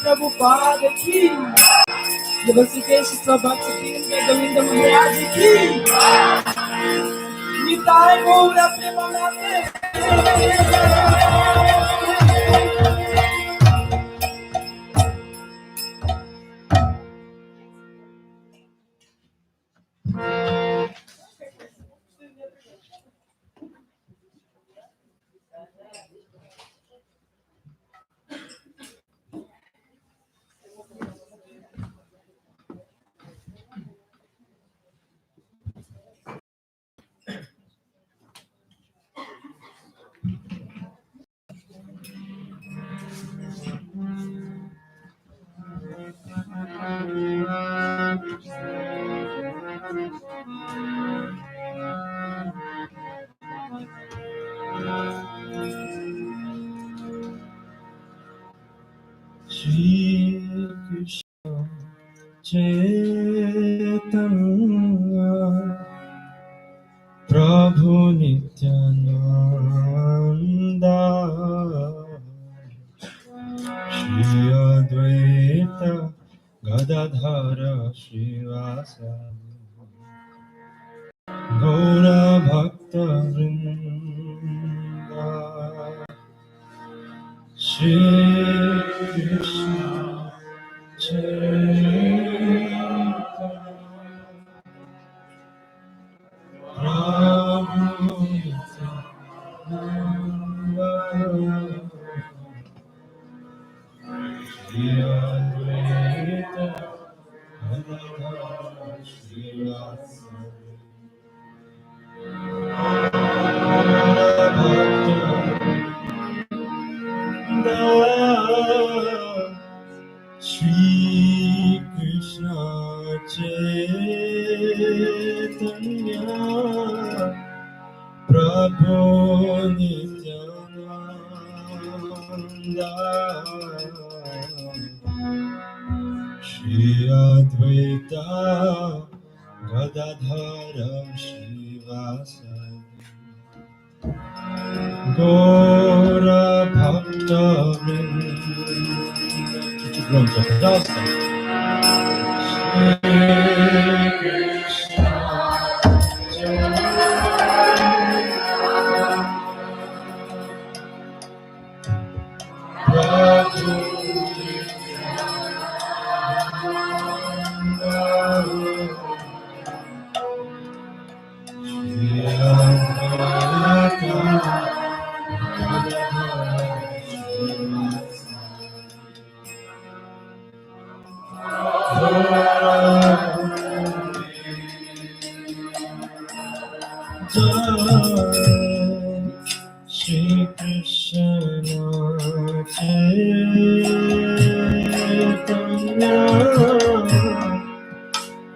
Prabhupada aqui, e você deixe sua Bhakti Говинda Mахарадж aqui, Nitai Gaura Premanande. Chaitanya Prabhu Nityananda Shri Advaita Gadadhara Shivasari Gaura Bhakta Vrinda Shri Krishna Chaitanya Prabhu Nityananda Shri Advaita Gadadhara Shivasari Shri Krishna Chaitanya Prabhu Nityananda Shri Advaita Gadadhara Shivasari Gaura Bhakta Vrinda Krishna Prabhu Shri Krishna Chaitanya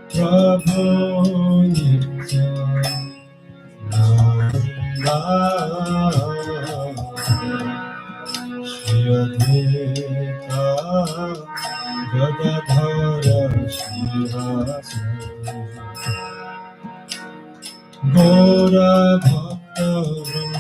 Prabhu Nityananda Shri Advaita Gadadhara Shivasari Gaura Bhakta Vrinda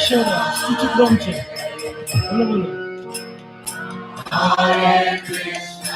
Еще раз, чуть-чуть громче. Hare Krishna,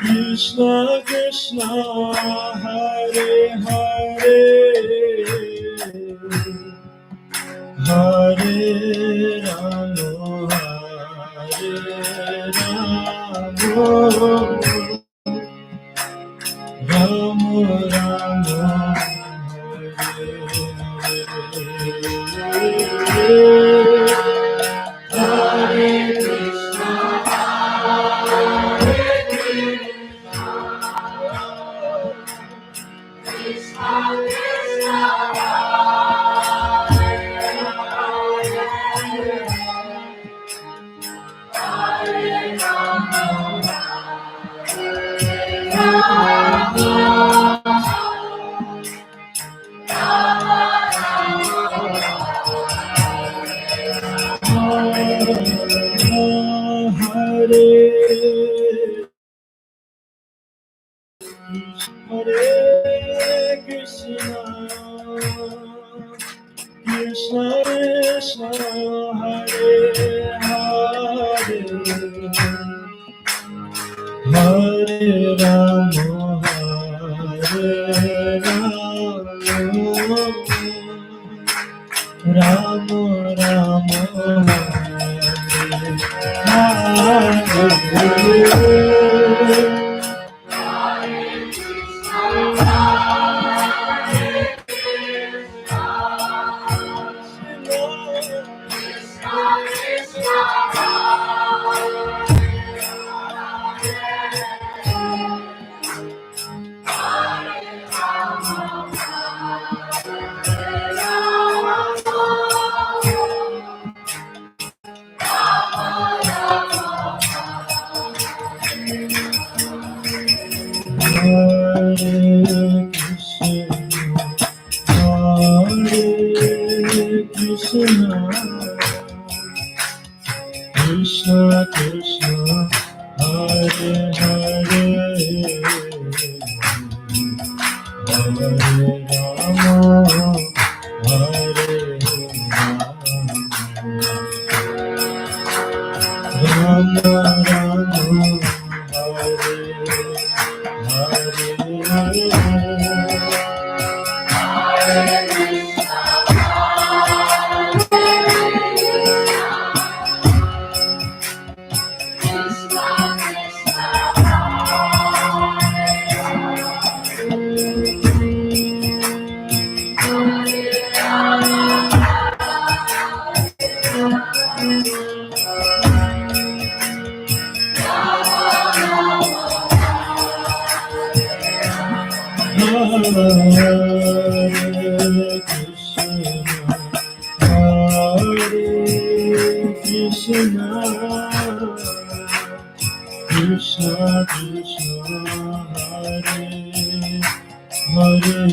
Krishna Krishna Hare Hare Hare Rama Hare Rama Rama Krishna Krishna Hare Hare Hare Rama Hare Rama Rama Hare Krishna Krishna Hare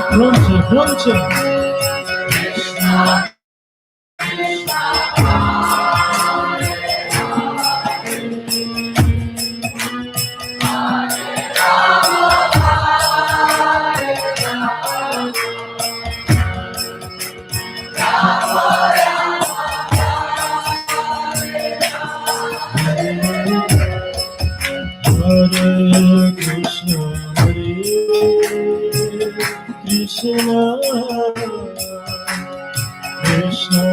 Pronto, pronto. Krishna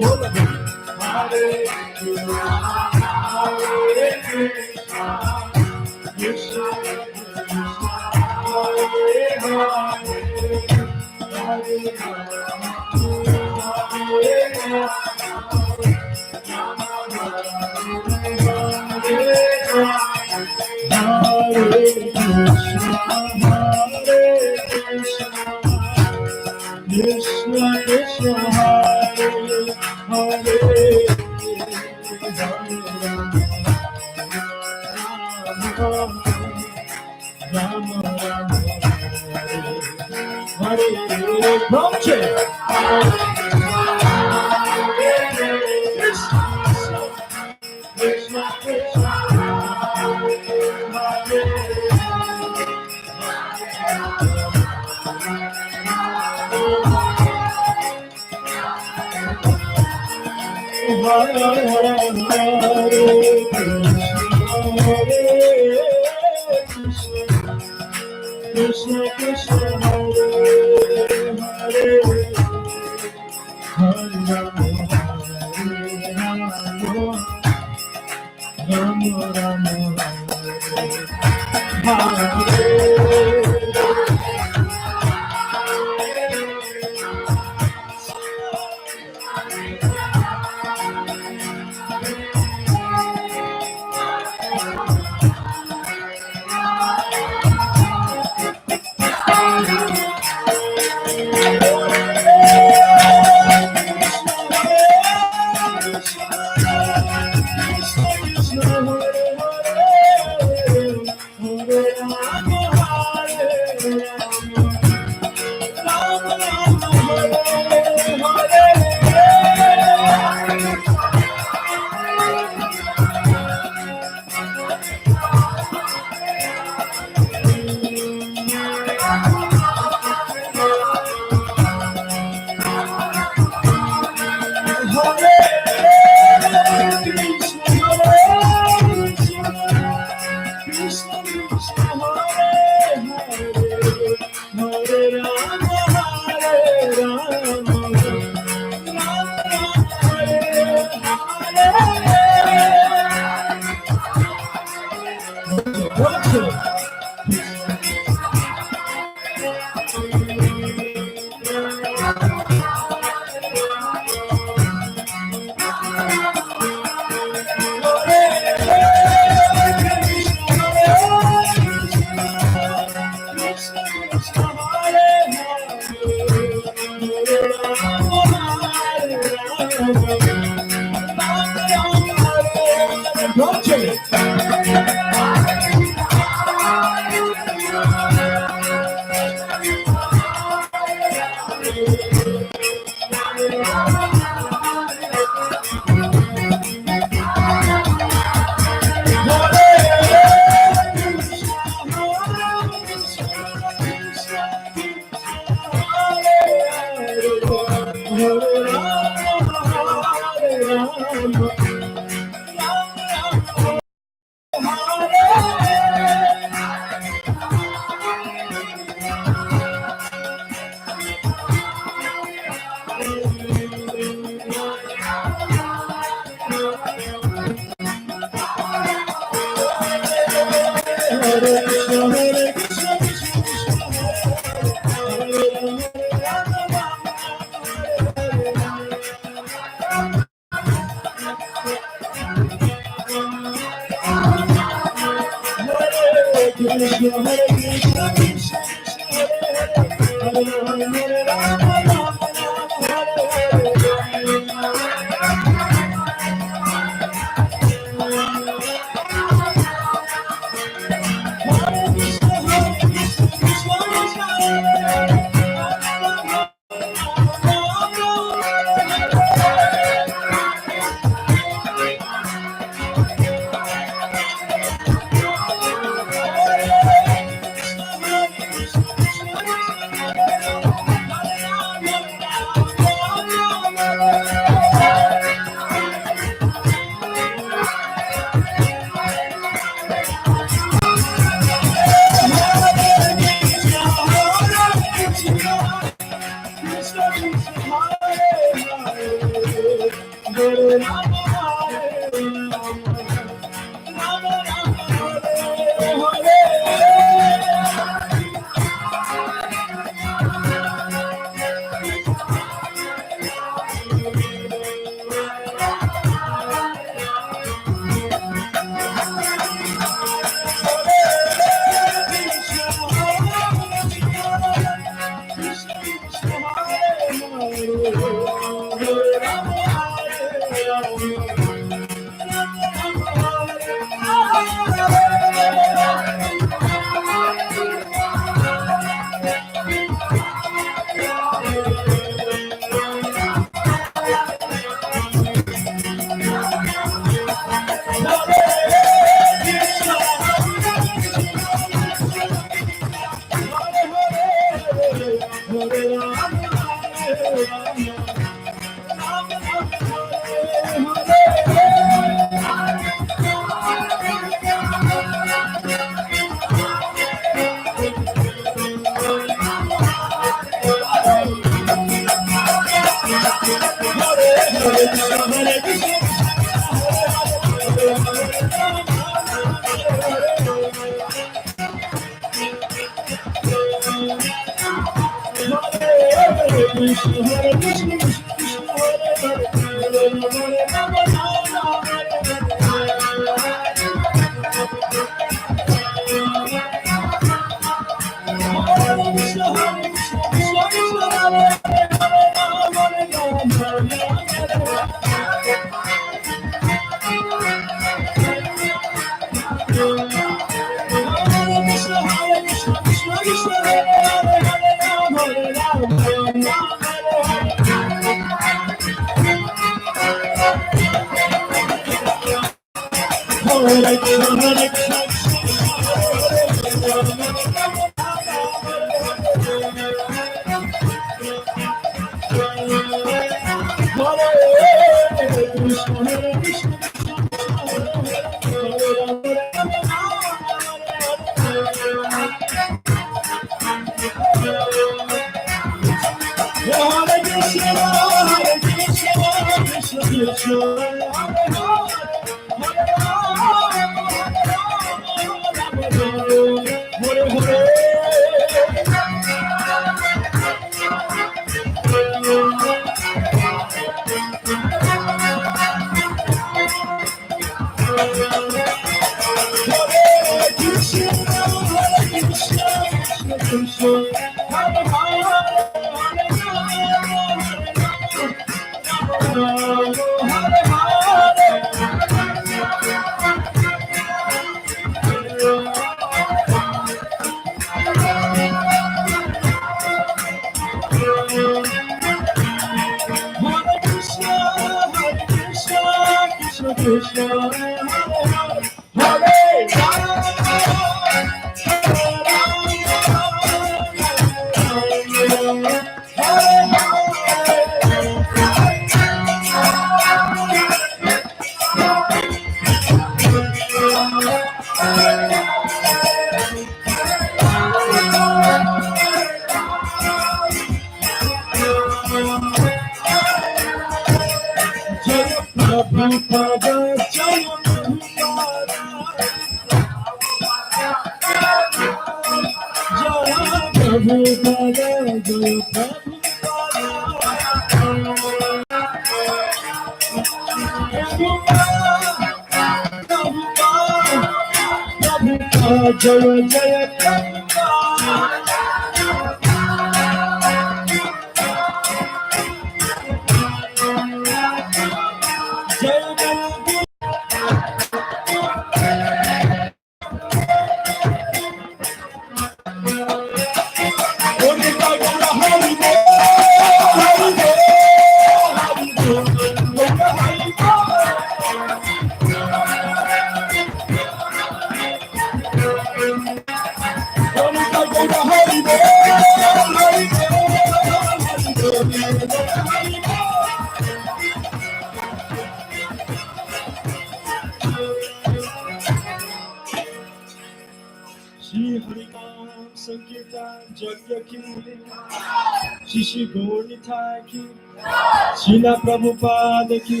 Srila Prabhupada ki,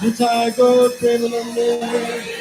Nitai Gaur Premanande.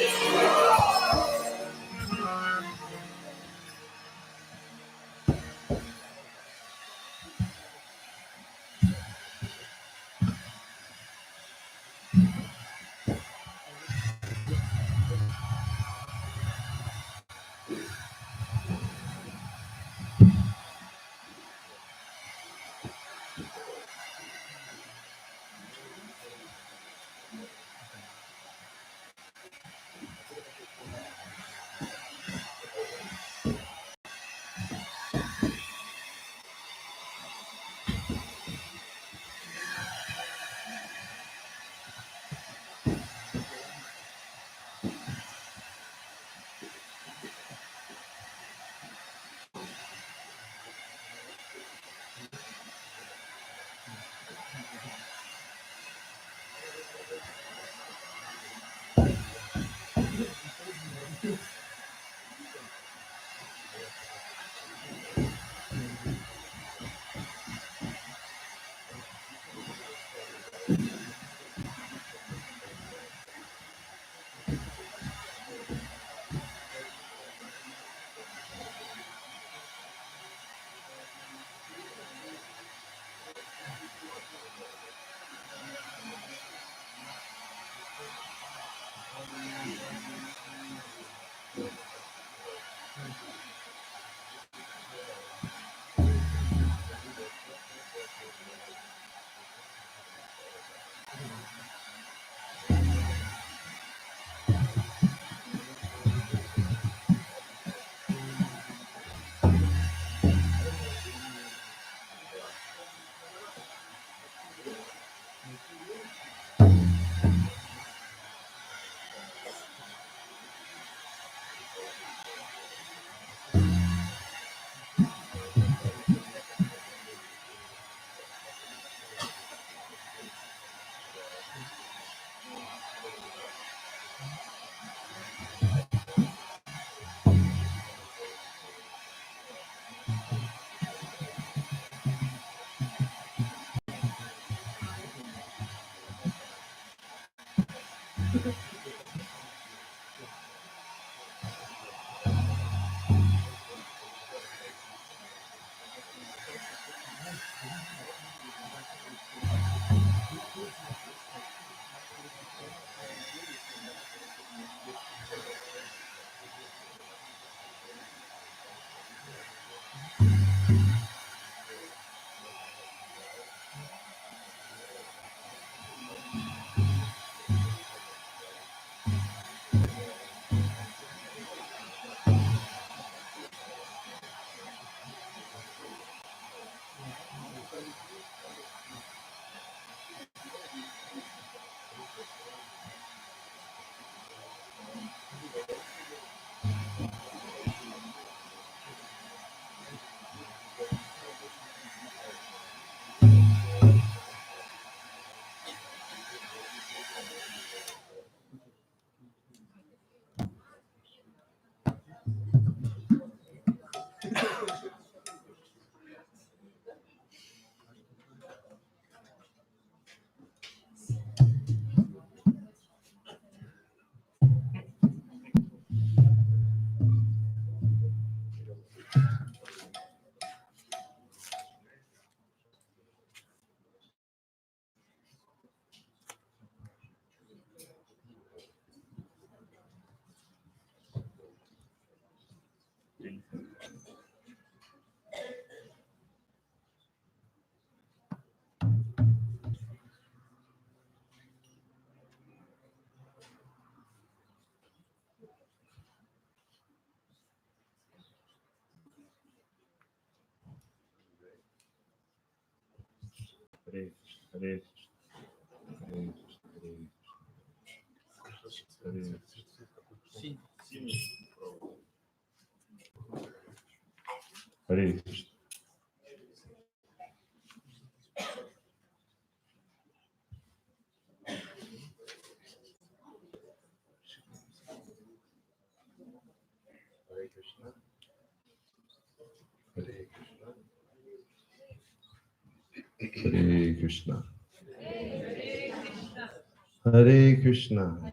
Hare Hare Hare Hare Hare Krishna. Hare Krishna. Hare Krishna.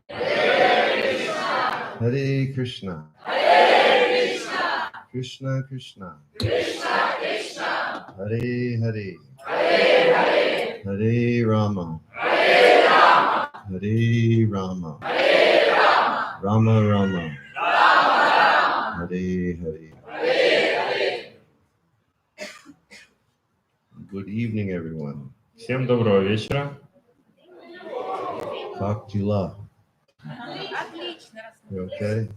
Hare Krishna. Hare Krishna. Krishna Krishna. Hare Hare. Hare Rama. Hare Rama. Rama Rama. Hare Hare. Good evening, everyone. Всем доброго вечера. Bhakti love. You okay?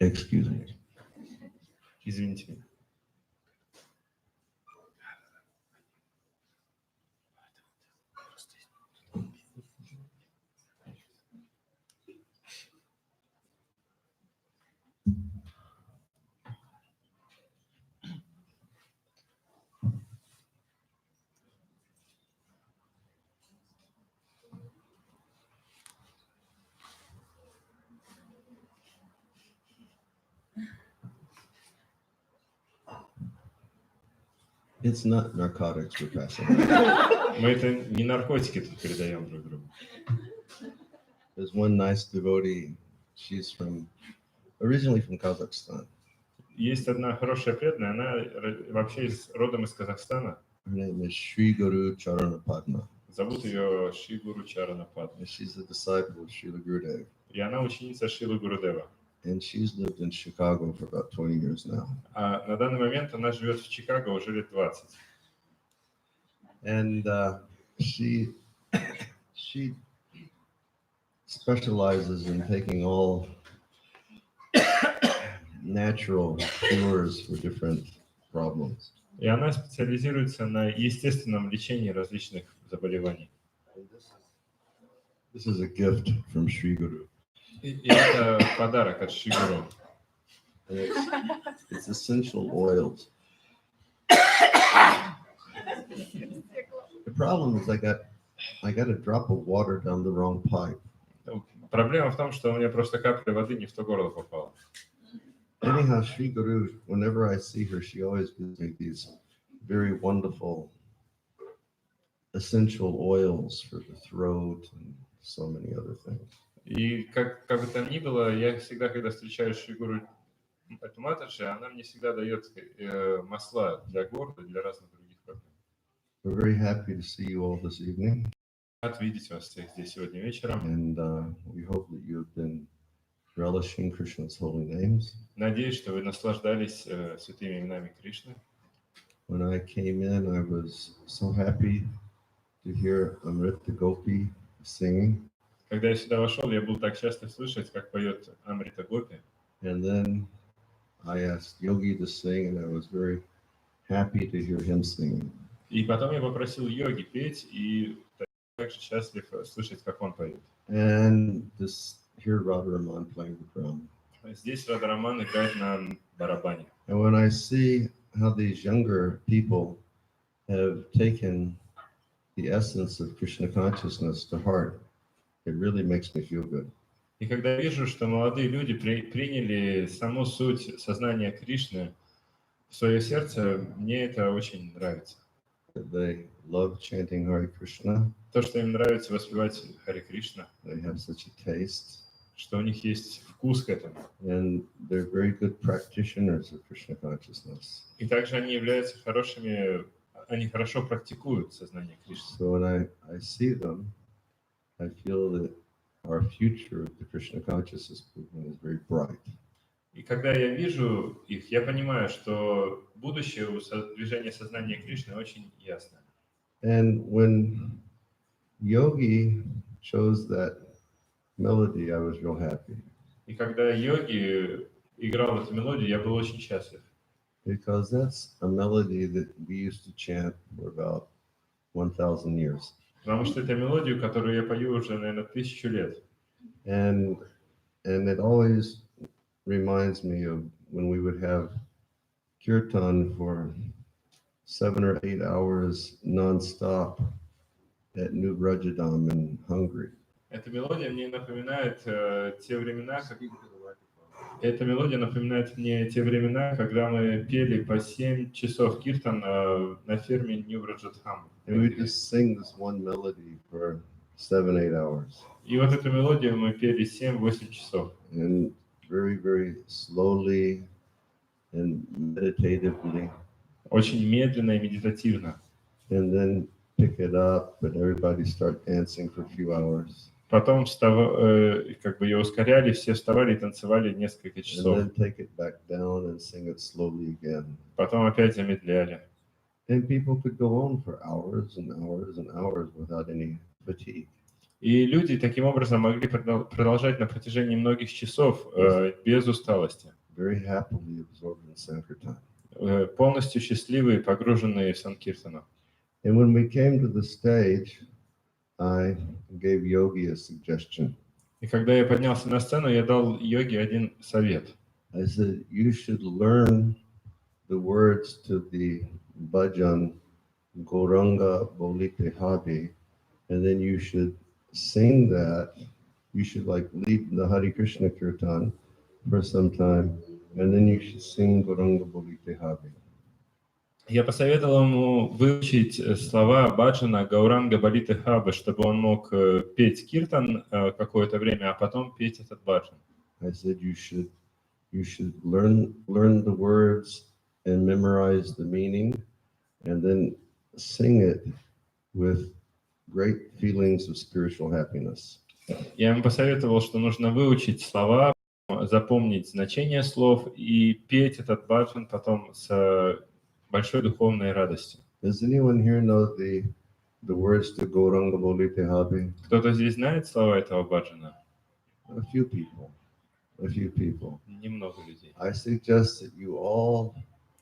Excuse me. Извините меня. It's not narcotics we're passing. Мы это не наркотики тут передаем друг другу. There's one nice devotee. She's originally from Kazakhstan. Есть одна хорошая преданная, она вообще родом из Казахстана. Her name is Sri Guru Charanapadma. Зовут ее Шри Гуру Чаранападма. She's a disciple of Srila Gurudev. И она ученица Шрилы Гурудева. And she's lived in Chicago for about 20 years now. А на данный момент она живет в Чикаго уже лет 20. And she specializes in taking all natural cures for different problems. И она специализируется на естественном лечении различных заболеваний. This is a gift from Sri Guru. И это подарок от Шри Гуру. And it's essential oils. The problem is I got a drop of water down the wrong pipe. Проблема в том, что у меня просто капля воды не в то горло попала. Anyhow, Sri Guru, whenever I see her, she always gives me these very wonderful essential oils for the throat and so many other things. И как бы там ни было, я всегда, когда встречаю Шри Гуру эту Матаджи, она мне всегда дает масла для горла, для разных других проблем. We're very happy to see you all this evening. Рад видеть вас всех здесь сегодня вечером. And we hope that you have been relishing Krishna's holy names. Надеюсь, что вы наслаждались святыми именами Кришны. When I came in, I was so happy to hear Amrita Gopi singing. Когда я сюда вошел, я был так счастлив слышать, как поет Амрита Гопи. And then I asked Yogi to sing, and I was very happy to hear him singing. И потом я попросил Йоги петь, и также счастлив слышать, как он поет. And hear Radharaman playing the drum. Здесь Радхараман играет на барабане. And when I see how these younger people have taken the essence of Krishna consciousness to heart, it really makes me feel good. И когда вижу, что молодые люди приняли саму суть сознания Кришны в свое сердце, мне это очень нравится. They love chanting Hare Krishna. То, что им нравится воспевать Харе Кришна, They have such a taste. что у них есть вкус к этому. And they're very good practitioners of Krishna consciousness. И также они являются они хорошо практикуют сознание Кришны. So when I see them, I feel that our future of the Krishna consciousness movement is very bright. И когда я вижу их, я понимаю, что будущее у движения сознания Кришны очень ясно. And when Yogi chose that melody, I was real happy. И когда Йоги играл эту мелодию, я был очень счастлив. Because that's a melody that we used to chant for about 1,000 years. Потому что это мелодию, которую я пою уже, наверное, 1000 лет. And it always reminds me of when we would have Kirtan for 7 or 8 hours non-stop at New Brajadam in Hungary. Эта мелодия мне напоминает те времена, эта мелодия напоминает мне те времена, когда мы пели по 7 часов киртан на ферме Нью-Браджадхам. And we just sing this one melody for 7-8 hours. И вот эту мелодию мы пели 7-8 часов. And very, very slowly and meditatively. Очень медленно и медитативно. And then pick it up and everybody start dancing for a few hours. Потом как бы ее ускоряли, все вставали и танцевали несколько часов. And then take it back down and sing it slowly again. Потом опять замедляли. And people could go on for hours and hours and hours without any fatigue. И люди таким образом могли продолжать на протяжении многих часов без усталости. very happily absorbed in Sankirtan. Полностью счастливые, погруженные в Санкиртану. And when we came to the stage, I gave Yogi a suggestion. И когда я поднялся на сцену, я дал йоге один совет. I said, you should learn the words to the bhajan Gauranga Bolite Habi, and then you should sing that. You should like lead the Hare Krishna Kirtan for some time, and then you should sing Gauranga Bolite Habi. Я посоветовал ему выучить слова баджана Гауранга Балиты Хабы, чтобы он мог петь киртан какое-то время, а потом петь этот баджан. I said you should learn the words and memorize the meaning, and then sing it with great feelings of spiritual happiness. Я ему посоветовал, что нужно выучить слова, запомнить значение слов и петь этот баджан потом с большой духовной радостью. Does anyone here know the words to Gauranga Bolite Habi? Кто-то здесь знает слова этого баджана? A few people. Немного людей. I suggest that you all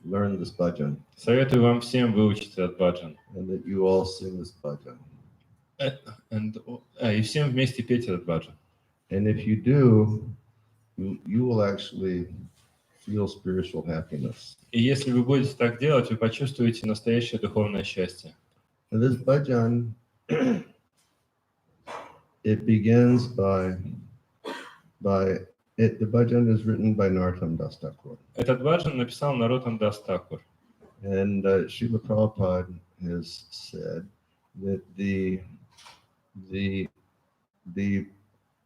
learn this bhajan, Советую вам всем выучить этот баджан. and that you all sing this bhajan. И всем вместе петь этот баджан. And if you do, you will actually feel spiritual happiness. И если вы будете так делать, вы почувствуете настоящее духовное счастье. And this bhajan, it begins by the bhajan is written by Narottam Das Thakur. Этот баджан написал Нароттам Дас Такур. And Srila Prabhupada has said that the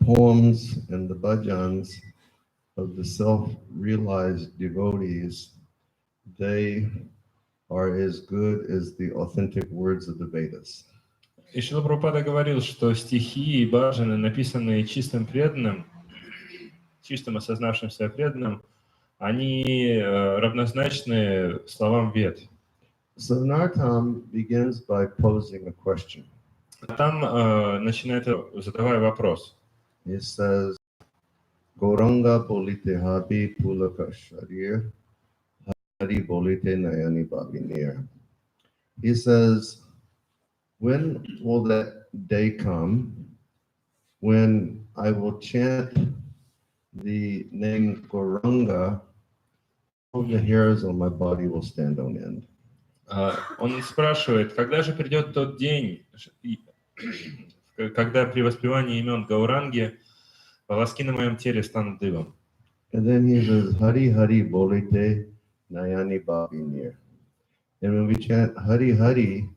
poems and the bhajans of the self-realized devotees, they are as good as the authentic words of the Vedas. И Шрила Прабхупада говорил, что стихи и баджаны, написанные чистым преданным, чистым осознавшим себя преданным, они равнозначны словам Вед. So Narottam begins by posing a question. Там начинает задавая вопрос. He says, Gauranga bolite habi pulaka sharir, hari bolite nayani babinir. He says, when will that day come when I will chant the name Gauranga, all the hairs on my body will stand on end? Он спрашивает, когда же придет тот день, когда при воспевании имен Гауранги волоски на моем теле станут дыбом. And then he says, Hari Hari Bolite Nayani Babinir. And when we chant Hari Hari,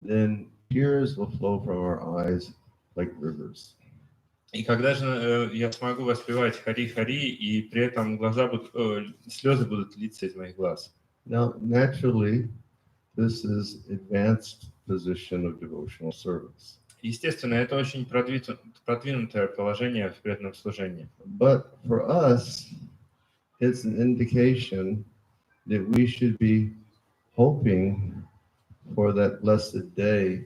then tears will flow from our eyes like rivers. И когда же я смогу воспевать Хари-Хари, и при этом слезы будут литься из моих глаз. Now, naturally, this is advanced position of devotional service. Естественно, это очень продвинутое положение в преданном служении. But for us, it's an indication that we should be hoping for that blessed day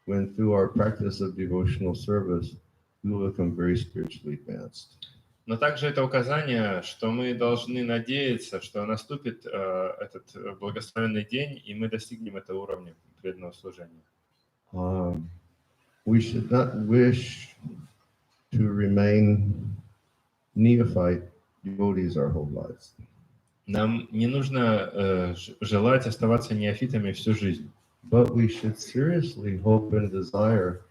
when through our practice of devotional service, we will become very spiritually advanced. Но также это указание, что мы должны надеяться, что наступит этот благословенный день, и мы достигнем этого уровня преданного служения. We should not wish to remain neophyte devotees our whole lives. Нам не нужно желать оставаться неофитами всю жизнь. But we should seriously hope and desire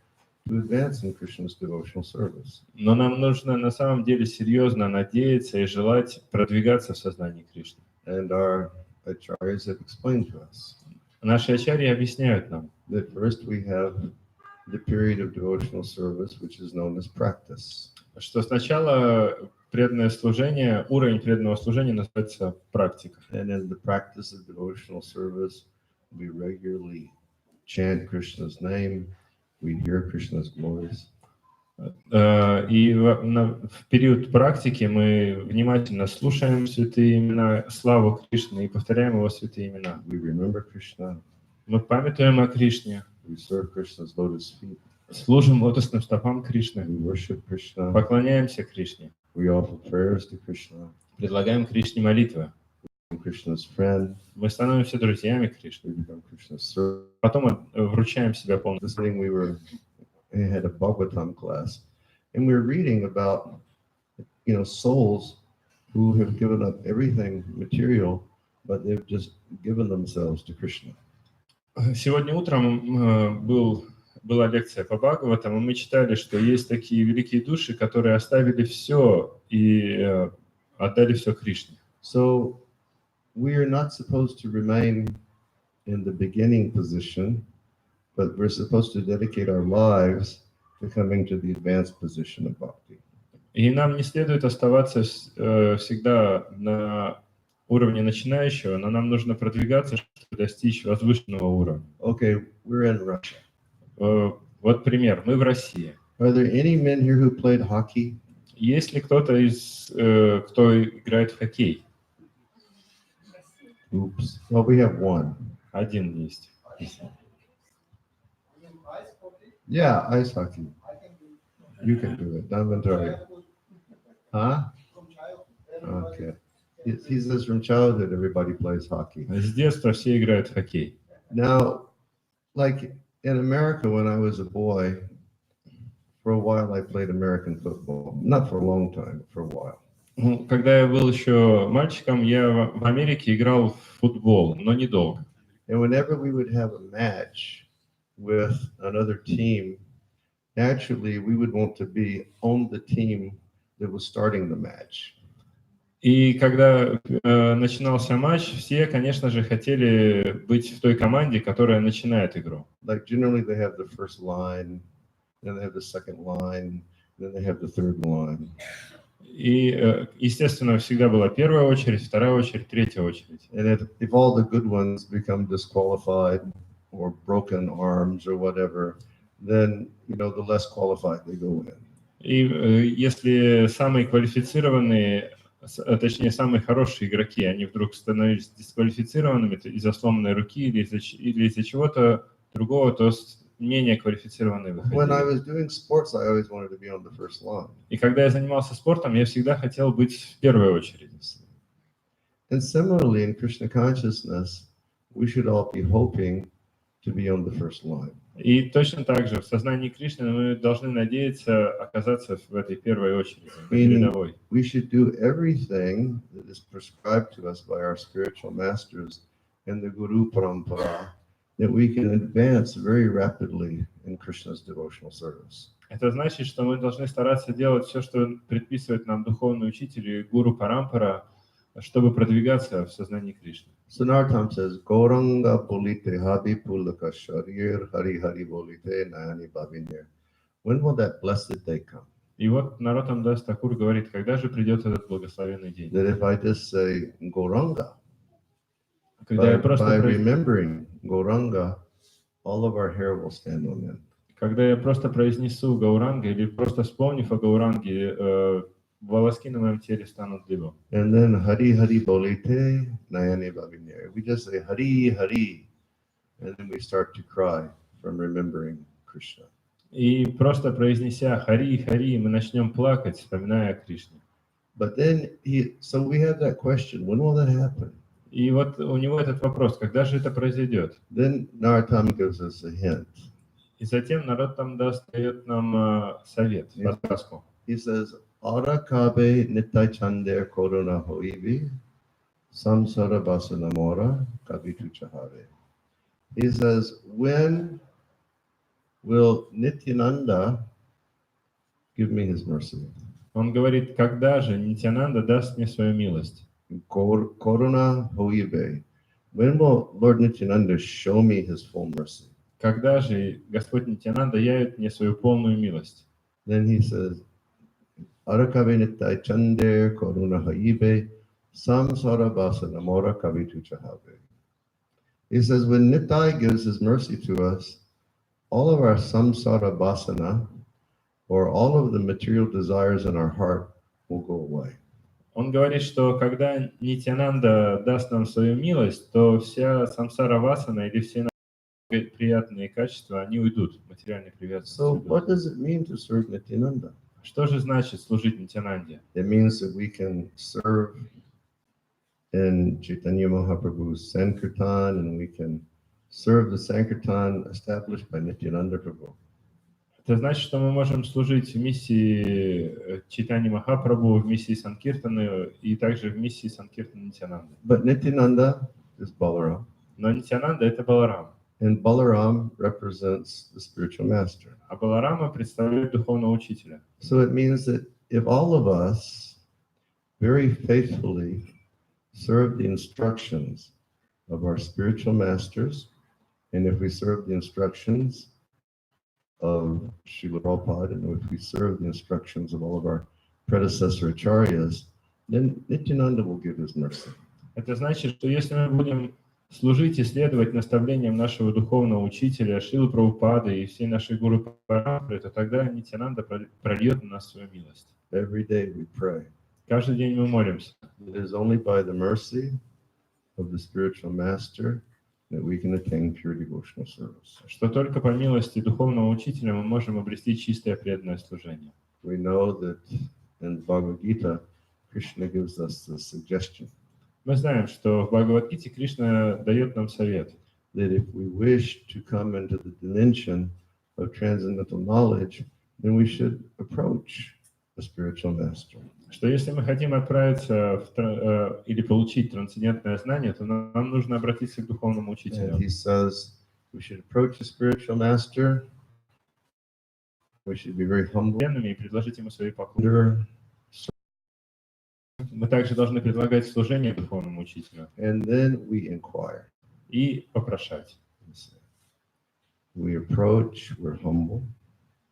to advance in Krishna's devotional service. Но нам нужно на самом деле серьезно надеяться и желать продвигаться в сознании Кришны. And our acharyas have explained to us Наши ачарьи объясняют нам, that first we have the period of devotional service, which is known as practice. что сначала преданное служение, уровень преданного служения называется практика. And in the practice of devotional service, we regularly chant Krishna's name, we hear Krishna's glories. И в период практики мы внимательно слушаем святые имена, славу Кришны и повторяем его святые имена. We remember Krishna, Мы памятуем о Кришне, we serve Krishna's lotus feet, Служим лотосным стопам Кришны. We worship Krishna. Поклоняемся Кришне. We offer prayers to Krishna. Предлагаем Кришне молитвы. I'm Krishna's friend. Мы становимся друзьями Кришны. We become Krishna's servant. Потом вручаем себя полностью. This thing we had a Bhagavatam class, and we were reading about, souls who have given up everything material, but they've just given themselves to Krishna. Сегодня утром была лекция по Бхагаватам, и мы читали, что есть такие великие души, которые оставили все и отдали все Кришне. So we are not supposed to remain in the beginning position, but we're supposed to dedicate our lives to coming to the advanced position of bhakti. И нам не следует оставаться всегда на уровне начинающего, но нам нужно продвигаться, чтобы достичь возвышенного уровня. Okay, we're in Russia. Вот пример. Мы в России. Are there any men here who played hockey? Есть ли кто-то кто играет в хоккей? Oops. Well, we have one. Один есть. Yeah, ice hockey. You can do it. Damantari. Huh? Okay. He says from childhood everybody plays hockey. С детства все играют в хоккей. Now, like in America when I was a boy, for a while I played American football. Not for a long time, but for a while. Когда я был еще мальчиком, я в Америке играл в футбол, но недолго. And whenever we would have a match with another team, naturally we would want to be on the team that was starting the match. И когда начинался матч, все, конечно же, хотели быть в той команде, которая начинает игру. Like generally they have the first line, then they have the second line, then they have the third line. И, естественно, всегда была первая очередь, вторая очередь, третья очередь. And if all the good ones become disqualified or broken arms or whatever, then, the less qualified they go in. И если самые квалифицированные, точнее, самые хорошие игроки, они вдруг становились дисквалифицированными из-за сломанной руки или из-за чего-то другого, то менее квалифицированные When I выходили. was doing sports, I always wanted to be on the first line. И когда я занимался спортом, я всегда хотел быть в первой очереди. And similarly, in Krishna consciousness, we should all be hoping to be on the first line. И точно так же в сознании Кришны мы должны надеяться оказаться в этой первой очереди, передовой. We should do everything that is prescribed to us by our spiritual masters and the Guru Parampara, that we can advance very rapidly in Krishna's devotional service. Это значит, что мы должны стараться делать все, что предписывает нам духовный учитель и гуру Парампара, чтобы продвигаться в сознании Кришны. So Narottam says, Gauranga Polite Habi Pulaka Sharir Hari Hari Bolite Nayani Bhavinir. When will that blessed day come? И вот Нароттам Дас Такур говорит, когда же придет этот благословенный день? That if I just say Gauranga, Когда я by просто remembering Gauranga, all of our hair will stand on end. Когда я просто произнесу Гауранга или просто вспомнив о Гауранге, волоски на моем теле станут дыбом. And then Hari Hari Bolite Nayani Bhavinir. We just say Hari Hari, and then we start to cry from remembering Krishna. И просто произнеся Хари, Хари, мы начнем плакать, вспоминая о Кришне. But then so we have that question, when will that happen? И вот у него этот вопрос, когда же это произойдет? Then Narottam gives us a hint. И затем Нароттам Дас дает нам совет, подсказку. He says, Arakabe Nitai Chander Korona Hoivi Samsara Basanamora Kavitu Chahare. He says, when will Nityananda give me his mercy? Он говорит, когда же Нитянанда даст мне свою милость? Korona Hoive. When will Lord Nityananda show me his full mercy? Когда же Господь Нитянанда явит мне свою полную милость? Then he says, Arakabe Nitai Chander Koruna Haibe Samsara Basanamora Kavitu Chahave. He says, when Nitai gives his mercy to us, all of our samsara basana, or all of the material desires in our heart, will go away. Он говорит, что когда Нитянанда даст нам свою милость, то вся самсара васана или все приятные качества, они уйдут, материальные привязанности So уйдут. what does it mean to serve Nityananda? Что же значит служить Нитянанде? It means that we can serve in Chaitanya Mahaprabhu's Sankirtan, and we can serve the Sankirtan established by Nityananda Prabhu. Это значит, что мы можем служить в миссии Чайтаньи Махапрабху, в миссии Санкиртаны и также в миссии Санкиртаны Нитянанды. But Nityananda is Balaram, Но Нитянанда — это Баларам, and Balaram represents the spiritual master. а Баларама представляет духовного учителя. So it means that if all of us very faithfully serve the instructions of our spiritual masters, and if we serve the instructions of Srila Prabhupada, and if we serve the instructions of all of our predecessor acharyas, then Nityananda will give his mercy. Это значит, что если мы будем служить и следовать наставлениям нашего духовного учителя, Шрилы Прабхупады и всей нашей гуру Парампры, то тогда Нитянанда прольет на нас свою милость. Every day we pray. Каждый день мы молимся. It is only by the mercy of the spiritual master that we can attain pure devotional service. Что только по милости духовного учителя мы можем обрести чистое преданное служение. We know that in Bhagavad Gita, Krishna gives us the suggestion Мы знаем, что в Бхагавад-гите Кришна дает нам совет, that if we wish to come into the dimension of transcendental knowledge, then we should approach a spiritual master. что если мы хотим отправиться или получить трансцендентное знание, то нам нужно обратиться к духовному учителю. And he says we should approach a spiritual master. We should be very humble. И предложить ему свои поклоны. Мы также должны предлагать служение духовному учителю And then we inquire. и попрошать. We approach, we're humble,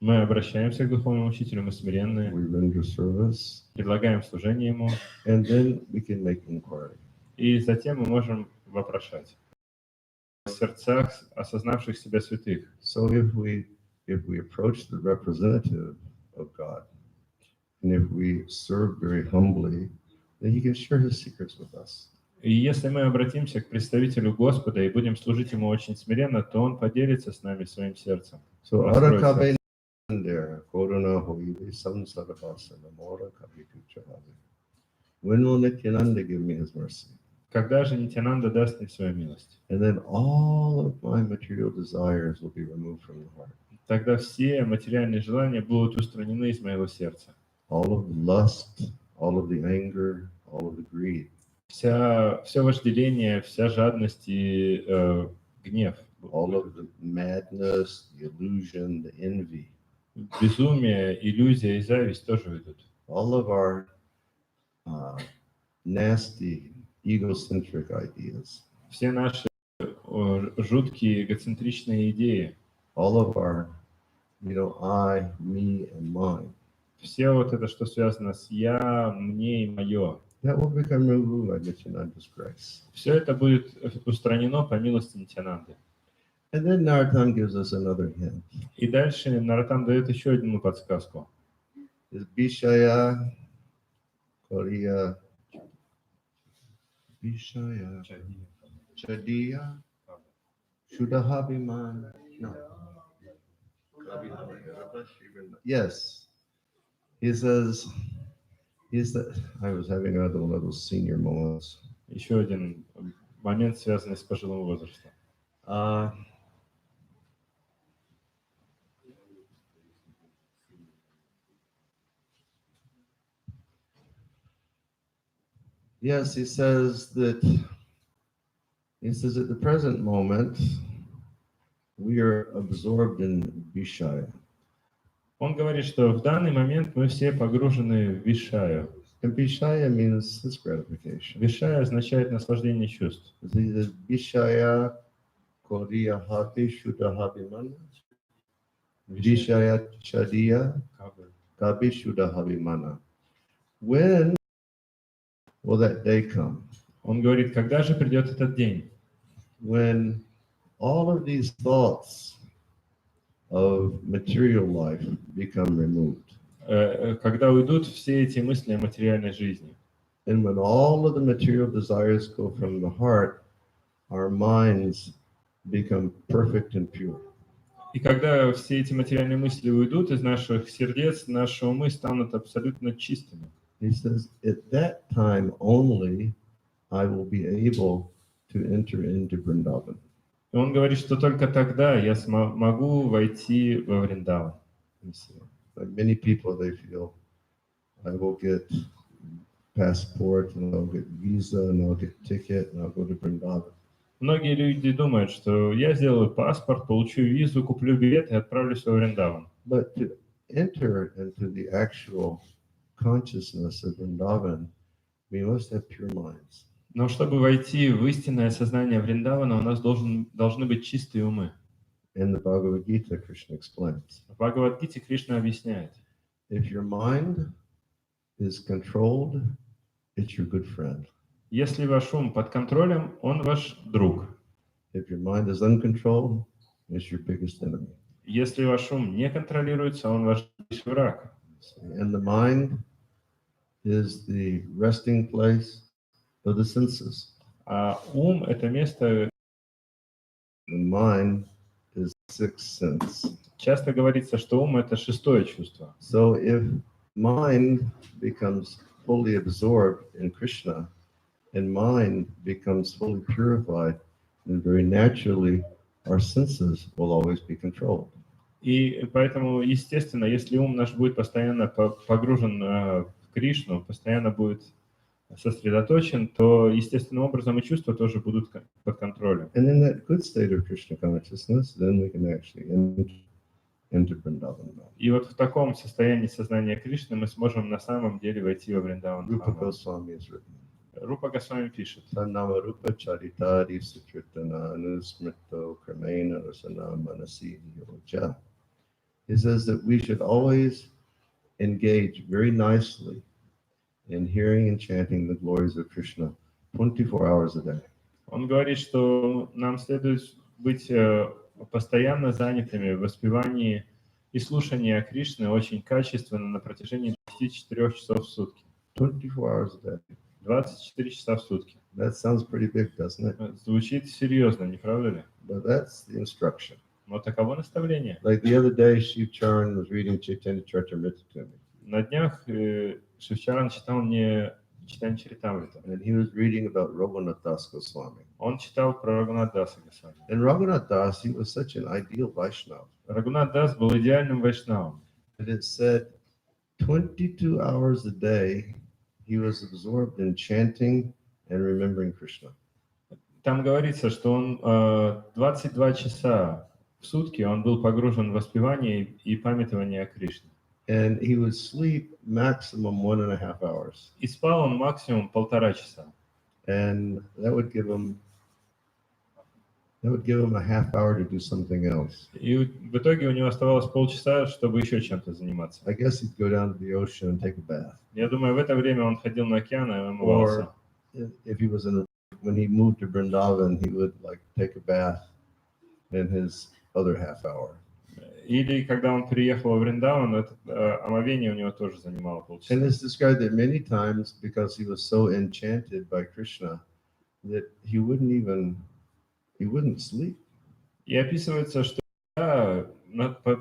Мы обращаемся к духовному учителю, мы смиренные, we render service, предлагаем служение ему, and then we can make inquiry. и затем мы можем вопрошать в сердцах осознавших себя святых. So if we approach the representative of God, and if we serve very humbly, then he can share his secrets with us. И если мы обратимся к представителю Господа и будем служить ему очень смиренно, то он поделится с нами своим сердцем. So Раскроется. Arakabe Nandera, Koruna Hoive Samsarabhasana Mora Kabikucharabe. When will Nityananda give me his mercy? Когда же Нитянанда даст мне свою милость? And then all of my material desires will be removed from the heart. Тогда все материальные желания будут устранены из моего сердца. All of the lust, all of the anger, all of the greed. Все вожделение, вся жадность и гнев. All of the madness, the illusion, the envy. Безумие, иллюзия и зависть тоже уйдут. All of our nasty, egocentric ideas. Все наши жуткие эгоцентричные идеи, All of our, I, me, and mine. все вот это, что связано с я, мне и мое, That will become removed by Nityananda's grace. все это будет устранено по милости Нитянанды. And then Narottam gives us another hint. И дальше Наротам дает еще одну подсказку. Is Bishaya, Korea, Bishaya, Chadiya, Shuddhabiman. No. Yes. He says, I was having one of those senior moments. Еще один момент, связанный с пожилым возрастом. Yes, he says at the present moment, we are absorbed in Vishaya. Он говорит, что в данный момент мы все погружены в вишаю. And Vishaya means sense gratification. Вишая означает наслаждение чувств. He says, Vishaya Koriya Hati Shuddhahabimana. Vishaya Chadiya Kabi Shuddhahabimana. When will that day come? Он говорит, когда же придет этот день? When all of these thoughts of material life become removed. Когда уйдут все эти мысли о материальной жизни. And when all of the material desires go from the heart, our minds become perfect and pure. И когда все эти материальные мысли уйдут из наших сердец, наши умы станут абсолютно чистыми. He says, at that time only I will be able to enter into Vrindavan. И он говорит, что только тогда я могу войти во Вриндаван. Like many people, they feel, I will get passport, and I'll get visa, and I'll get ticket, and I'll go to Vrindavan. Многие люди думают, что я сделаю паспорт, получу визу, куплю билет и отправлюсь во Вриндаван. But to enter into the actual consciousness of Vrindavan, we must have pure minds. Но чтобы войти в истинное сознание Вриндавана, у нас должны быть чистые умы. In the Bhagavad Gita, Krishna explains, В Бхагавад-гите Кришна объясняет, if your mind is controlled, it's your good friend. если ваш ум под контролем, он ваш друг. If your mind is uncontrolled, it's your biggest enemy. Если ваш ум не контролируется, он ваш враг. And the mind is the resting place of the senses. А ум — это место, The mind is sixth sense. часто говорится, что ум — это шестое чувство. So if mind becomes fully absorbed in Krishna, and mind becomes fully purified, then very naturally our senses will always be controlled. И поэтому, естественно, если ум наш будет постоянно погружен в Кришну, постоянно будет сосредоточен, то естественным образом и чувства тоже будут под контролем. And in that good state of Krishna consciousness, then we can actually enter Vrindavan. И вот в таком состоянии сознания Кришны мы сможем на самом деле войти во Вриндаван. Rupa Goswami is written. Рупа Госвами пишет. Tannava Rupa Charitari Sukirtana Anusmrito Kramena Rasana Manasi Yoja. He says that we should always engage very nicely in hearing and chanting the glories of Krishna 24 hours a day. Он говорит, что нам следует быть постоянно занятыми в воспевании и слушании Кришны очень качественно на протяжении 24 часов в сутки. 24 hours a day. 24 часа в сутки. That sounds pretty big, doesn't it? Звучит серьезно, не правда ли? But that's the instruction. Но таково наставление. Like the other day, Shiv Charan was reading Chaitanya Charitamrita to me. На днях Шивчаран читал мне Читание Чаритамрита. And he was reading about Raghunath Das Goswami. Он читал про Рагунат Даса Госвами. And Raghunath Das, he was such an ideal Vaishnava. Рагунат Дас был идеальным вайшнавом. And it said 22 hours a day, he was absorbed in chanting and remembering Krishna. Там говорится, что он 22 часа в сутки он был погружен в воспевание и памятование о Кришне. And he would sleep maximum 1.5 hours. И спал он максимум 1,5 часа. And that would give him a half hour to do something else. И в итоге у него оставалось полчаса, чтобы еще чем-то заниматься. I guess he'd go down to the ocean and take a bath. Я думаю, в это время он ходил на океан и омывался. Or if he was when he moved to Vrindavan, he would like take a bath in his other half hour. Или когда он приехал во Вриндаван, это омовение у него тоже занимало полчаса. And it's described that many times because he was so enchanted by Krishna that he wouldn't sleep. И описывается, что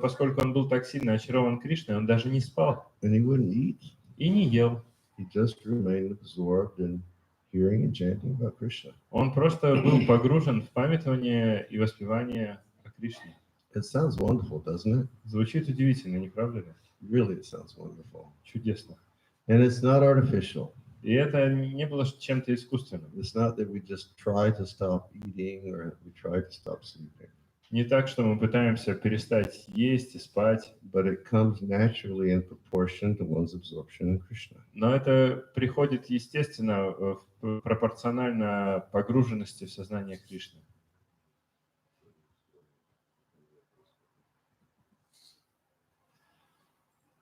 поскольку он был так сильно очарован Кришной, он даже не спал And he wouldn't eat. и не ел. He just remained absorbed in hearing and chanting about Krishna. Он просто был погружен в памятование и воспевание о Кришне. It sounds wonderful, doesn't it? Звучит удивительно, не правда ли? Really, it sounds wonderful. Чудесно. And it's not artificial. И это не было чем-то искусственным. It's not that we just try to stop eating or we try to stop sleeping. Не так, что мы пытаемся перестать есть и спать, But it comes naturally in proportion to one's absorption in Krishna. но это приходит естественно пропорционально погруженности в сознание Кришны.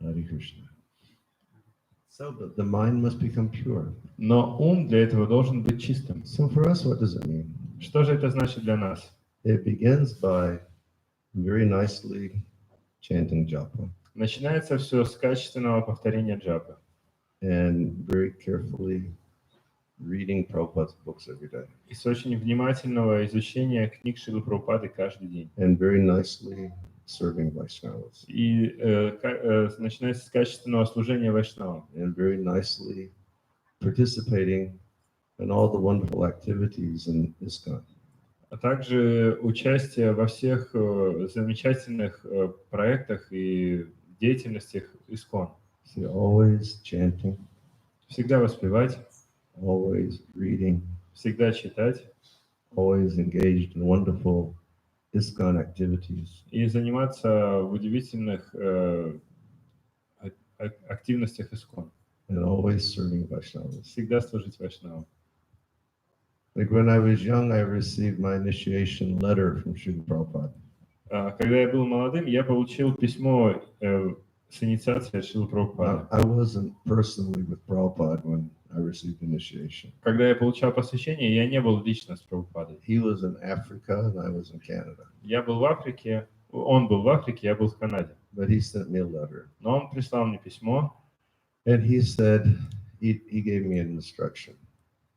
Hare Krishna. So the mind must become pure. Но ум для этого должен быть чистым. So for us, what does it mean? Что же это значит для нас? It begins by very nicely chanting japa Начинается все с качественного повторения джапы and very carefully reading Prabhupada's books every day. И с очень внимательного изучения книг Шрилы Прабхупады каждый день. And very nicely serving Vaishnavas. И начинается с качественного служения вайшнавам. And very nicely participating in all the wonderful activities in ISKCON. А также участие во всех замечательных проектах и деятельностях ИСКОН. So always chanting, Всегда воспевать, always reading, всегда читать always engaged in wonderful ISKCON activities. и заниматься в удивительных активностях ИСКОН. And always serving Vaishnavas. Всегда служить вайшнавам. Like when I was young, I received my initiation letter from Srila Prabhupada. Когда я был молодым, я получил письмо с инициацией от Шрилы Прабхупады. I wasn't personally with Prabhupada when I received initiation. Когда я получал посвящение, я не был лично с Прабхупадой. He was in Africa and I was in Canada. Я был в Африке, он был в Африке, я был в Канаде. But he sent me a letter. Но он прислал мне письмо, And he said, he gave me an instruction.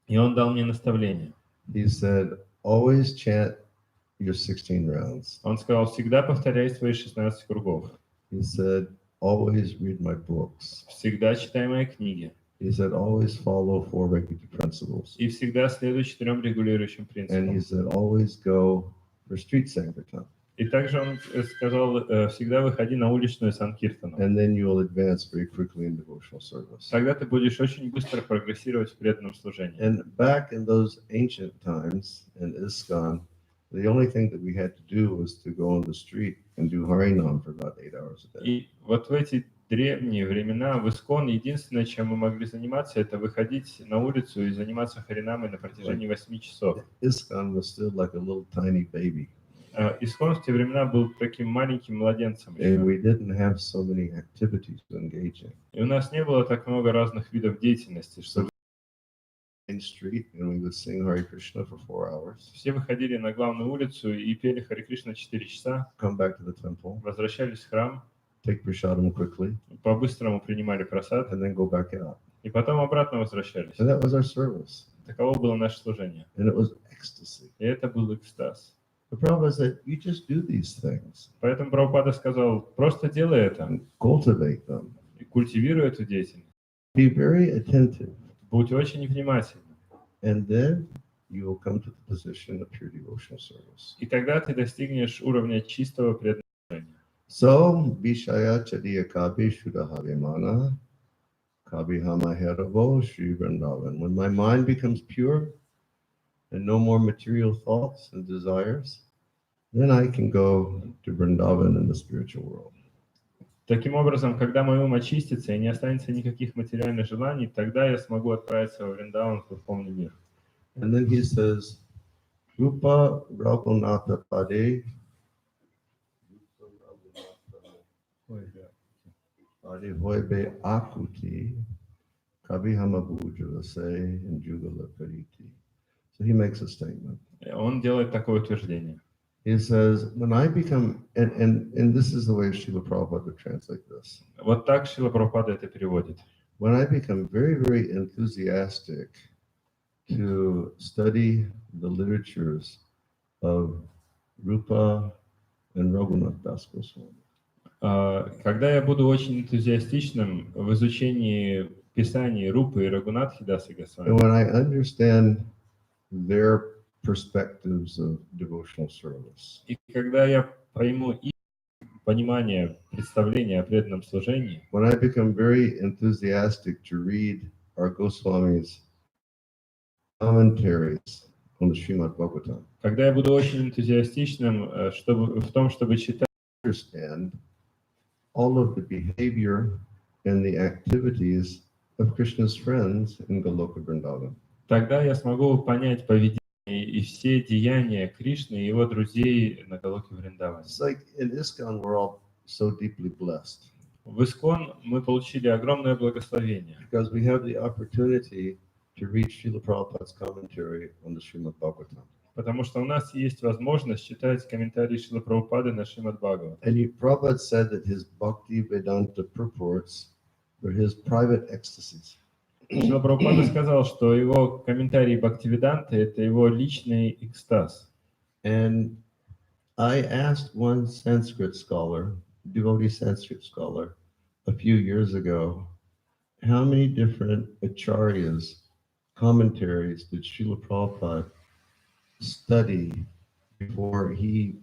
и он дал мне наставление. He said, always chant your 16 rounds. Он сказал, всегда повторяй свои 16 кругов. He said, always read my books. Всегда читай мои книги. He said, always follow 4 regulative principles. И всегда следуй 4 регулирующим And he принципам. said, always go for street sankirtan. И также он сказал, всегда выходи на уличную санкиртану. And then you will advance very quickly in devotional service. Тогда ты будешь очень быстро прогрессировать в преданном служении. And back in those ancient times in ISKCON, the only thing that we had to do was to go on the street and do Harinam for about 8 hours a day. И вот в эти древние времена в ИСКОН единственное, чем мы могли заниматься, это выходить на улицу и заниматься харинамой на протяжении 8 часов. ISKCON was still like a little tiny baby. ИСКОН в те времена был таким маленьким младенцем. And we didn't have so many activities to engage in. И у нас не было так много разных видов деятельности, что Main street, and we would sing Hare Krishna for 4 hours, все выходили на главную улицу и пели Харе Кришна 4 часа, come back to the temple, возвращались в храм, take prasadam quickly, по-быстрому принимали прасад, and then go back out. и потом обратно возвращались. And that was our service. Таково было наше служение. And it was ecstasy. И это был экстаз. The Prabhupada said, you just do these things, Поэтому Прабхупада сказал, просто делай это and cultivate them. и культивируй эту деятельность. Be very attentive. Будь очень внимательным. And then you will come to the position of pure devotional service. И тогда ты достигнешь уровня чистого преданного. So, Vishaya Chadiya Kabi Shuddhahavimana Kabi Hamaheravo Shri Vrindavan. When my mind becomes pure and no more material thoughts and desires, then I can go to Vrindavan in the spiritual world. Таким образом, когда мой ум очистится и не останется никаких материальных желаний, тогда я смогу отправиться во Вриндаван, в духовный мир. And then he says, Rupa Raghunatha Pade Pade Hoibe Akuti Kabi Hamabujavase and Jugala Kariti. So he makes a statement. Он делает такое утверждение. He says, when I become, and this is the way Srila Prabhupada would translate this. Вот так Шрила Прабхупада это переводит. When I become very, very enthusiastic to study the literatures of Rupa and Raghunath Das Goswami. Когда я буду очень энтузиастичным в изучении писаний Рупы и Рагунатхи Дасы Госвами, And when I understand their perspectives of devotional service. и когда я пойму их понимание, представление о преданном служении, When I become very enthusiastic to read our Goswami's commentaries on the Srimad Bhagavatam, когда я буду очень энтузиастичным в том, чтобы читать, understand all of the behavior and the activities of Krishna's friends in Goloka Vrindavan. тогда я смогу понять поведение и все деяния Кришны и его друзей на Галоке Вриндаване. It's like in ISKCON we're all so deeply blessed В ИСКОН мы получили огромное благословение, because we have the opportunity to read Srila Prabhupada's commentary on the Srimad Bhagavatam. потому что у нас есть возможность читать комментарии Шрилы Прабхупады на Шримад Бхагават. And Prabhupada said that his Bhakti Vedanta purports were his private ecstasies. Шрила Прабхупада сказал, что его комментарий Бхактивиданты — это его личный экстаз. And I asked one Sanskrit scholar, devotee Sanskrit scholar, a few years ago, how many different acharyas, commentaries did Srila Prabhupada study before he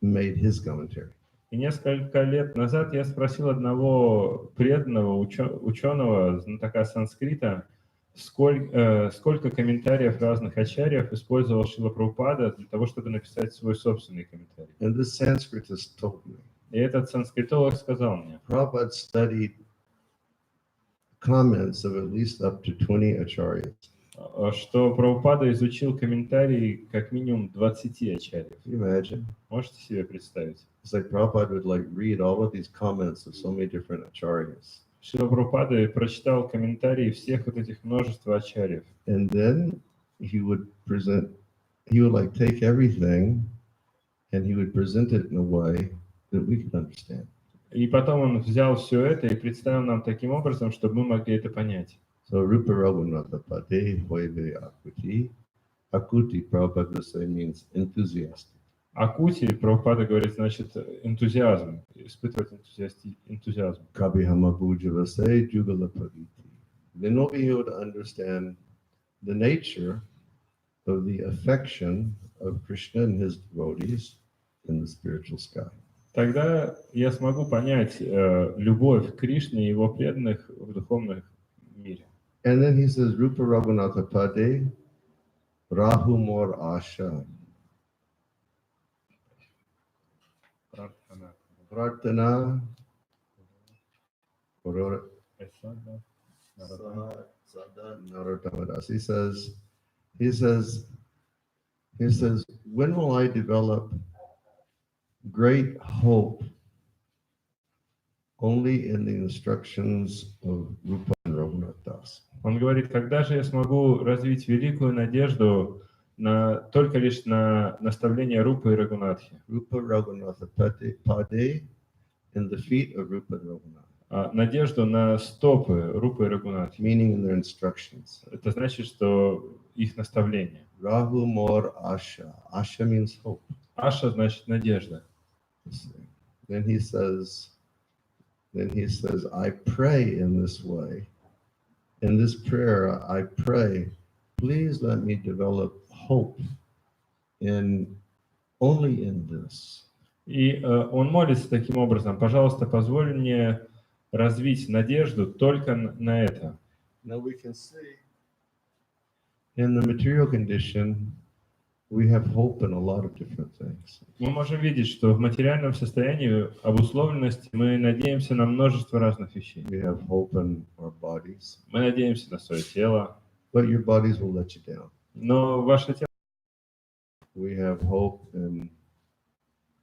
made his commentary? И несколько лет назад я спросил одного преданного ученого, знатока санскрита, сколько комментариев разных ачарьев использовал Шрила Прабхупада для того, чтобы написать свой собственный комментарий. And this Sanskritist told me, И этот санскритолог сказал мне, Prabhupada studied comments of at least up to 20 acharyas. что Прабхупада изучил комментарии как минимум 20 ачарьев. Can you imagine? Можете себе представить? It's like Prabhupada would like read all of these comments of so many different acharyas. Шрила Прабхупада прочитал комментарии всех вот этих множества ачарьев. And then he would like take everything and he would present it in a way that we could understand. И потом он взял все это и представил нам таким образом, чтобы мы могли это понять. So Rupa Raghunatha Pade Hoive Akuti. Akuti, Prabhupada would say, means enthusiastic. Акути, Прабхупада говорит, значит, энтузиазм, испытывать энтузиазм. Kabihama Bhujavase Jugala Paviti. Then we'll be able to understand the nature of the affection of Krishna and his devotees in the spiritual sky. Тогда я смогу понять любовь к Кришне и его преданных в духовном мире. And then he says, Rupa Raghunatha Pade Rahu Mor Asha. Pratana Narottamadas. He says, when will I develop great hope only in the instructions of Rupa and Raghunath Das? Он говорит, когда же я смогу развить великую надежду только лишь на наставление Рупы и Рагунатхи? Rupa Raghunatha Pade in the feet of Rupa and Raghunath. Надежду на стопы Рупы и Рагунатхи. Meaning in their instructions. Это значит, что их наставление. Rahu Mor Asha. Asha means hope. Аша значит надежда. Then he says, I pray in this way. In this prayer, I pray, please let me develop hope only in this. И он молится таким образом: пожалуйста, позволь мне развить надежду только на это. Now we can see in the material condition, we have hope in a lot of different things. Мы можем видеть, что в материальном состоянии обусловленности мы надеемся на множество разных вещей. We have hope in our bodies. Мы надеемся на свое тело. But your bodies will let you down. Но ваше тело... We have hope in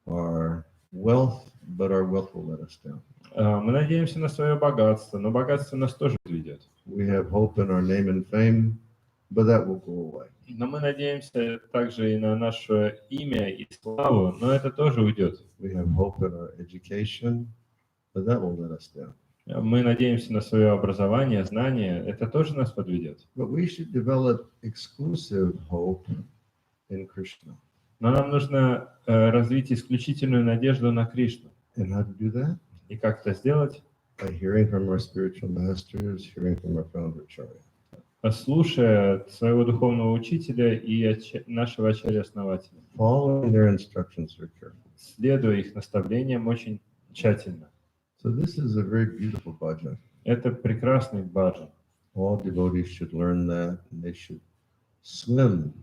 our wealth, but our wealth will let us down. Мы надеемся на свое богатство, но богатство нас тоже ведет. We have hope in our name and fame, but that will go away. Но мы надеемся также и на наше имя и славу, но это тоже уйдет. We have hope in our education, but that will let us down. Мы надеемся на свое образование, знание, это тоже нас подведет. But we should develop exclusive hope in Krishna. Но нам нужно развить исключительную надежду на Кришну. And how to do that? И как это сделать? By hearing from our spiritual masters, hearing from our founder Acharya. Слушая своего духовного учителя и нашего ачарья-основателя. Following their instructions very carefully. Следуя их наставлениям очень тщательно. So this is a very beautiful bhajan. Это прекрасный баджан. All devotees should learn that, and they should swim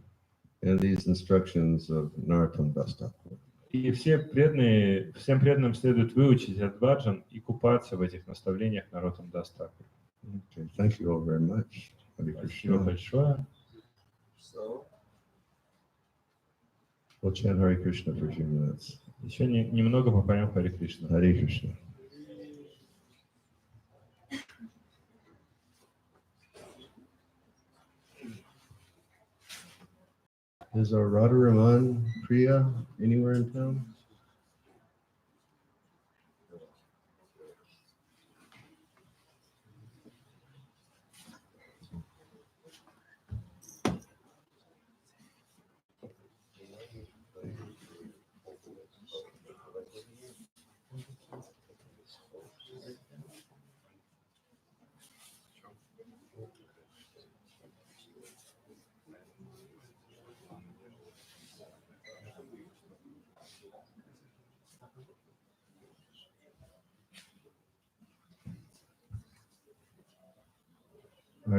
in these instructions of Narottam Das Thakur. И всем преданным следует выучить этот баджан и купаться в этих наставлениях Нароттам Дас Тхакур. Okay, thank you all very much. Hare Спасибо Krishna. большое. So, we'll chant Hare Krishna for a few minutes. Еще немного попоем Харе Кришна. Hare Krishna. Is our Radharaman Priya anywhere in town?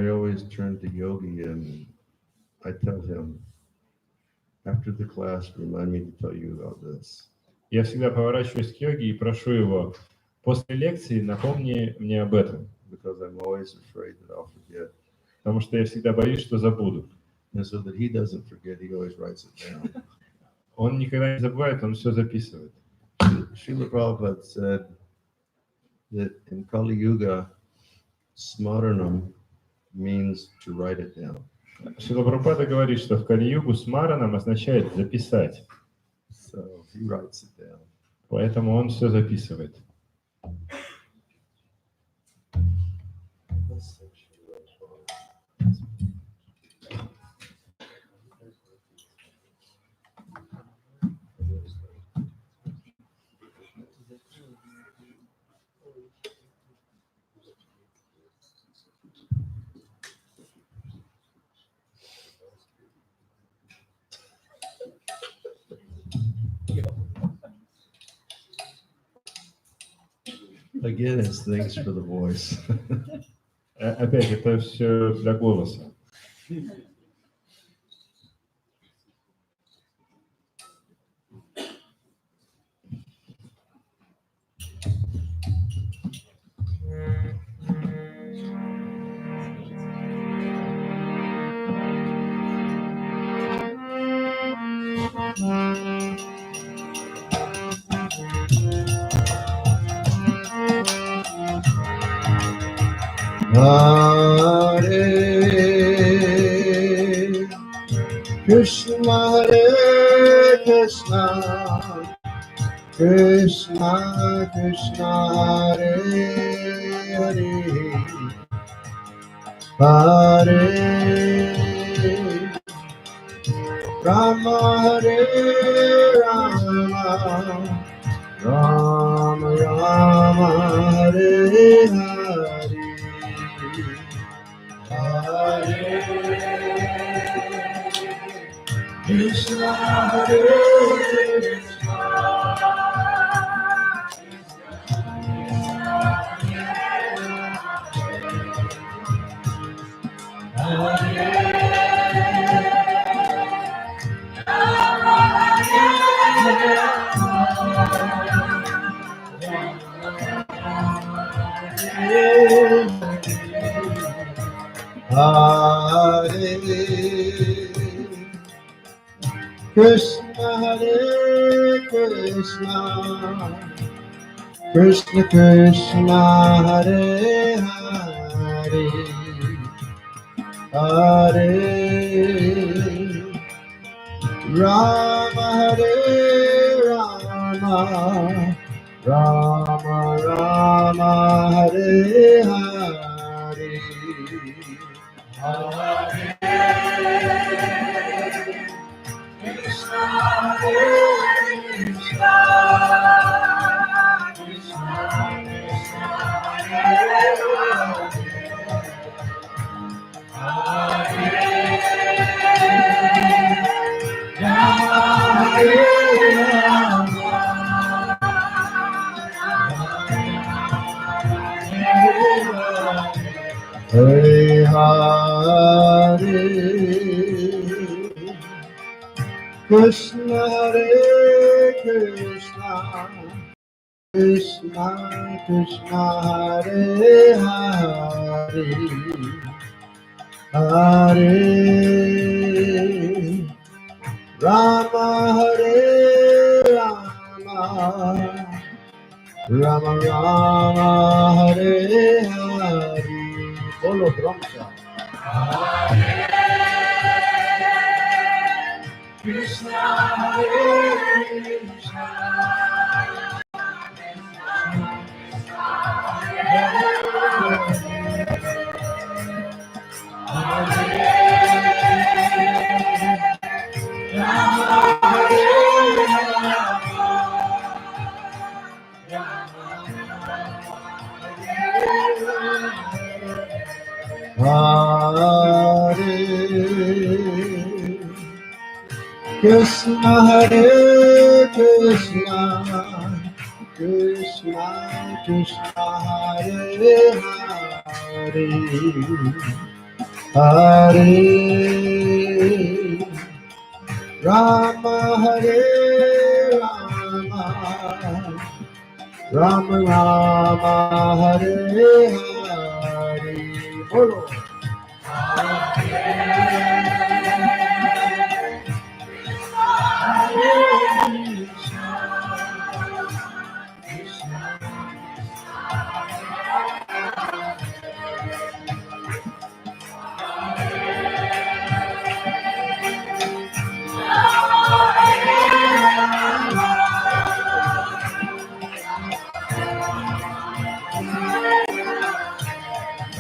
I always turn to Yogi and I tell him, after the class, remind me to tell you about this. Я всегда поворачиваюсь к йоге и прошу его, после лекции напомни мне об этом. Because I'm always afraid that I'll forget. Потому что я всегда боюсь, что забуду. And so that he doesn't forget, he always writes it down. Он никогда не забывает, он все записывает. Srila Prabhupada said that in Kali Yuga, smaranam means to write it down. Шрила Прабхупада говорит, что в Кали-югу смаранам означает записать. So he writes it down. Поэтому он все записывает. Again, it's things for the voice. Опять, это все для голоса. Hare Krishna, Hare Krishna, Krishna Krishna, Hare Hare, Hare Rama, Hare Rama, Rama Rama, Hare Hare, Hare Krishna, Hare Krishna, Hare Krishna, Hare Krishna, Krishna Krishna, Hare Hare, Hare Rama, Hare Rama, Rama Rama, Hare Hare, Hare Krishna, Hare Krishna, Krishna Krishna, Hare Hare, Rama, Hare Rama, Hare Hare Krishna, Hare Krishna, Krishna Krishna, Hare Hare, Hare Rama, Hare Rama, Rama Rama, Hare Hare. Bolo Brahma. Krishna, Hare Krishna, Hare Krishna, Hare Krishna, Krishna Krishna, Hare Hare, Hare Rama, Hare Rama, Rama Rama, Hare Hare. Bolo.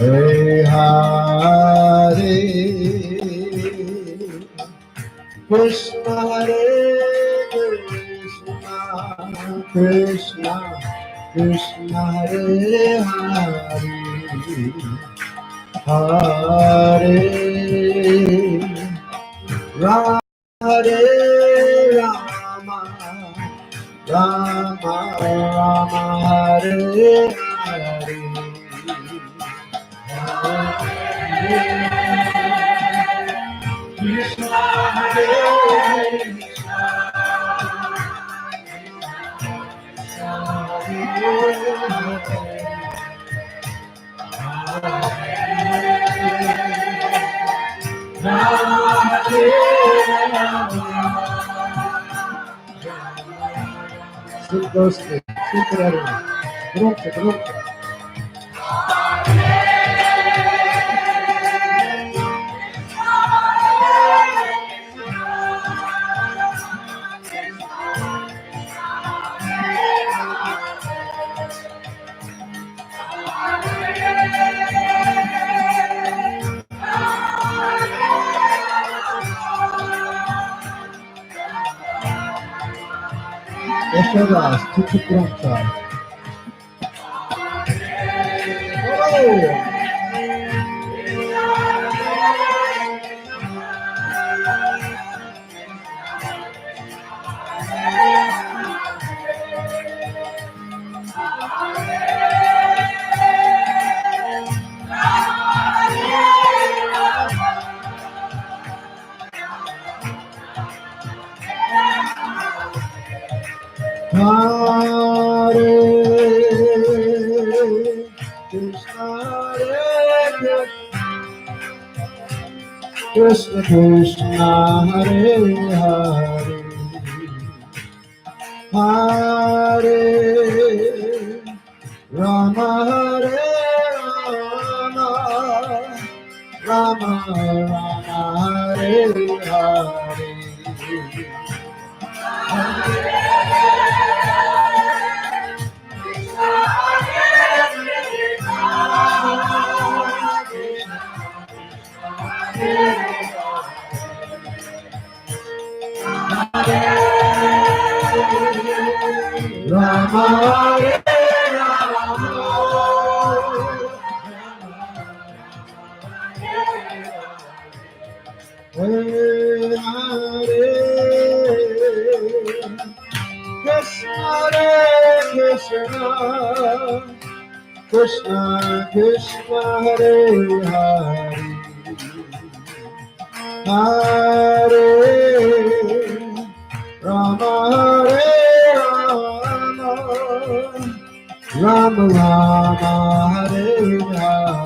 Hare Hare Krishna, Hare Krishna, Krishna Krishna, Hare Hare, Hare Rama, Hare Rama, Rama Rama, Hare Hare. Krishna, Hare Супер, громко, громко. Еще раз, чуть-чуть громко. Hare Krishna, Krishna Krishna, Hare Hare, Hare Rama, Hare Rama, Rama Rama, Hare Hare. Rama, Hare Rama, Hare Hare, Krishna, Hare Krishna, Krishna Krishna, Hare Hare, Hare Rama, Hare Rama, Rama Rama, Hare Hare.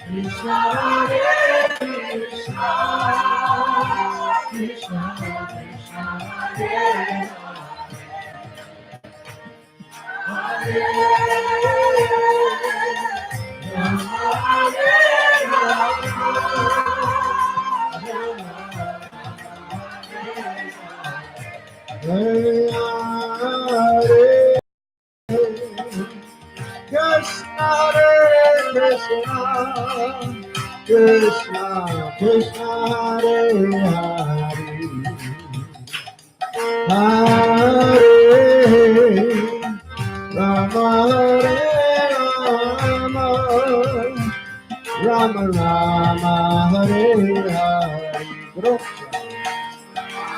Krishna, Hare Krishna, Krishna Krishna, Hare Hare, Rama, Hare Rama, Hare Hare, Krishna, Hare Krishna, Krishna Krishna, Hare Hare, Hare Rama, Hare Rama, Rama Rama, Hare Hare.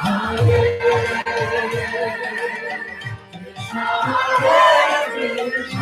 Hare Krishna, Hare Krishna,